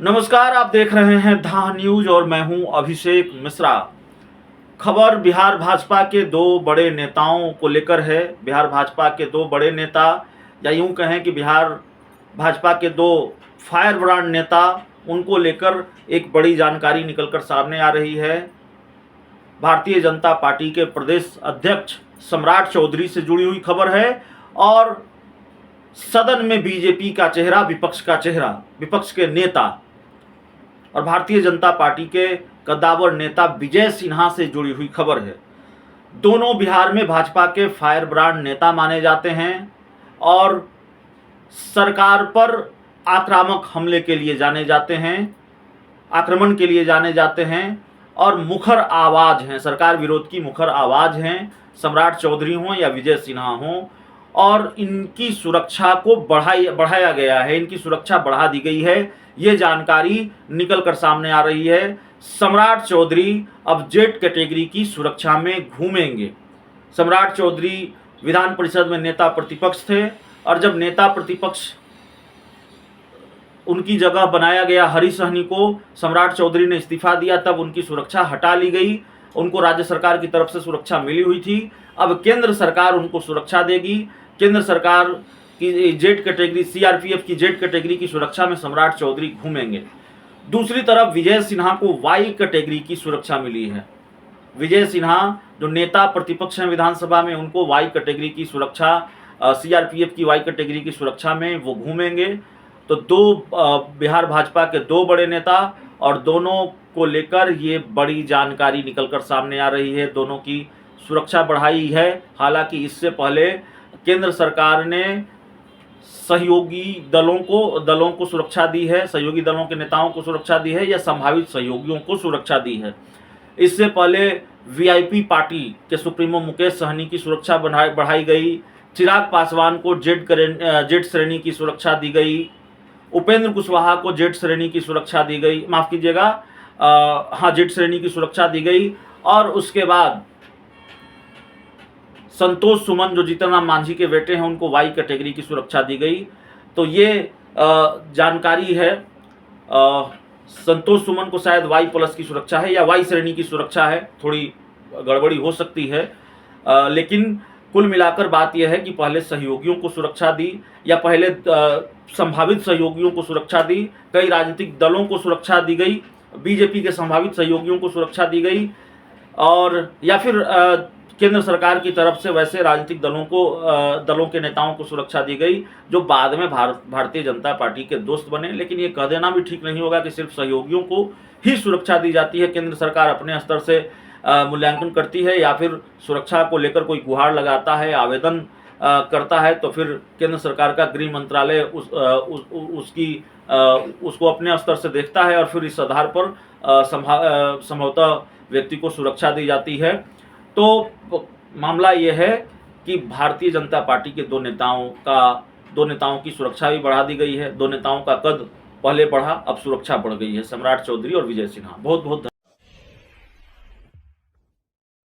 नमस्कार, आप देख रहे हैं धा न्यूज और मैं हूं अभिषेक मिश्रा। खबर बिहार भाजपा के दो बड़े नेताओं को लेकर है। बिहार भाजपा के दो बड़े नेता, या यूं कहें कि बिहार भाजपा के दो फायर ब्रांड नेता, उनको लेकर एक बड़ी जानकारी निकलकर सामने आ रही है। भारतीय जनता पार्टी के प्रदेश अध्यक्ष सम्राट चौधरी से जुड़ी हुई खबर है और सदन में बीजेपी का चेहरा, विपक्ष का चेहरा, विपक्ष के नेता और भारतीय जनता पार्टी के कद्दावर नेता विजय सिन्हा से जुड़ी हुई खबर है। दोनों बिहार में भाजपा के फायर ब्रांड नेता माने जाते हैं और सरकार पर आक्रामक हमले के लिए जाने जाते हैं, आक्रमण के लिए जाने जाते हैं और मुखर आवाज़ हैं, सरकार विरोध की मुखर आवाज़ हैं। सम्राट चौधरी हों या विजय सिन्हा हों, और इनकी सुरक्षा को बढ़ाया गया है, इनकी सुरक्षा बढ़ा दी गई है। ये जानकारी निकल कर सामने आ रही है। सम्राट चौधरी अब जेड कैटेगरी की सुरक्षा में घूमेंगे। सम्राट चौधरी विधान परिषद में नेता प्रतिपक्ष थे और जब नेता प्रतिपक्ष उनकी जगह बनाया गया हरीश सहनी को, सम्राट चौधरी ने इस्तीफा दिया, तब उनकी सुरक्षा हटा ली गई। उनको राज्य सरकार की तरफ से सुरक्षा मिली हुई थी। अब केंद्र सरकार उनको सुरक्षा देगी। केंद्र सरकार की जेड कैटेगरी, सीआरपीएफ की जेड कैटेगरी की सुरक्षा में सम्राट चौधरी घूमेंगे। दूसरी तरफ विजय सिन्हा को वाई कैटेगरी की सुरक्षा मिली है। विजय सिन्हा जो नेता प्रतिपक्ष हैं विधानसभा में, उनको वाई कैटेगरी की सुरक्षा, सीआरपीएफ की वाई कैटेगरी की सुरक्षा में वो घूमेंगे। तो बिहार भाजपा के दो बड़े नेता और दोनों को लेकर ये बड़ी जानकारी निकलकर सामने आ रही है। दोनों की सुरक्षा बढ़ाई है। हालांकि इससे पहले केंद्र सरकार ने सहयोगी दलों को सुरक्षा दी है, सहयोगी दलों के नेताओं को सुरक्षा दी है या संभावित सहयोगियों को सुरक्षा दी है। इससे पहले वीआईपी पार्टी के सुप्रीमो मुकेश सहनी की सुरक्षा बढ़ाई गई। चिराग पासवान को जेड श्रेणी की सुरक्षा दी गई। उपेंद्र कुशवाहा को जेड श्रेणी की सुरक्षा दी गई, माफ कीजिएगा, हाँ, जेड श्रेणी की सुरक्षा दी गई। और उसके बाद संतोष सुमन जो जीतन राम मांझी के बेटे हैं, उनको वाई कैटेगरी की सुरक्षा दी गई। तो ये जानकारी है। संतोष सुमन को शायद वाई प्लस की सुरक्षा है या वाई श्रेणी की सुरक्षा है, थोड़ी गड़बड़ी हो सकती है। लेकिन कुल मिलाकर बात यह है कि पहले सहयोगियों को सुरक्षा दी या पहले संभावित सहयोगियों को सुरक्षा दी, कई राजनीतिक दलों को सुरक्षा दी गई, बीजेपी के संभावित सहयोगियों को सुरक्षा दी गई, और या फिर केंद्र सरकार की तरफ से वैसे राजनीतिक दलों के नेताओं को सुरक्षा दी गई जो बाद में भारतीय जनता पार्टी के दोस्त बने। लेकिन ये कह देना भी ठीक नहीं होगा कि सिर्फ सहयोगियों को ही सुरक्षा दी जाती है। केंद्र सरकार अपने स्तर से मूल्यांकन करती है या फिर सुरक्षा को लेकर कोई गुहार लगाता है, आवेदन करता है, तो फिर केंद्र सरकार का गृह मंत्रालय उसको अपने स्तर से देखता है और फिर इस आधार पर संभवतः व्यक्ति को सुरक्षा दी जाती है। तो मामला ये है कि भारतीय जनता पार्टी के दो नेताओं की सुरक्षा भी बढ़ा दी गई है। दो नेताओं का कद पहले बढ़ा, अब सुरक्षा बढ़ गई है, सम्राट चौधरी और विजय सिन्हा। बहुत बहुत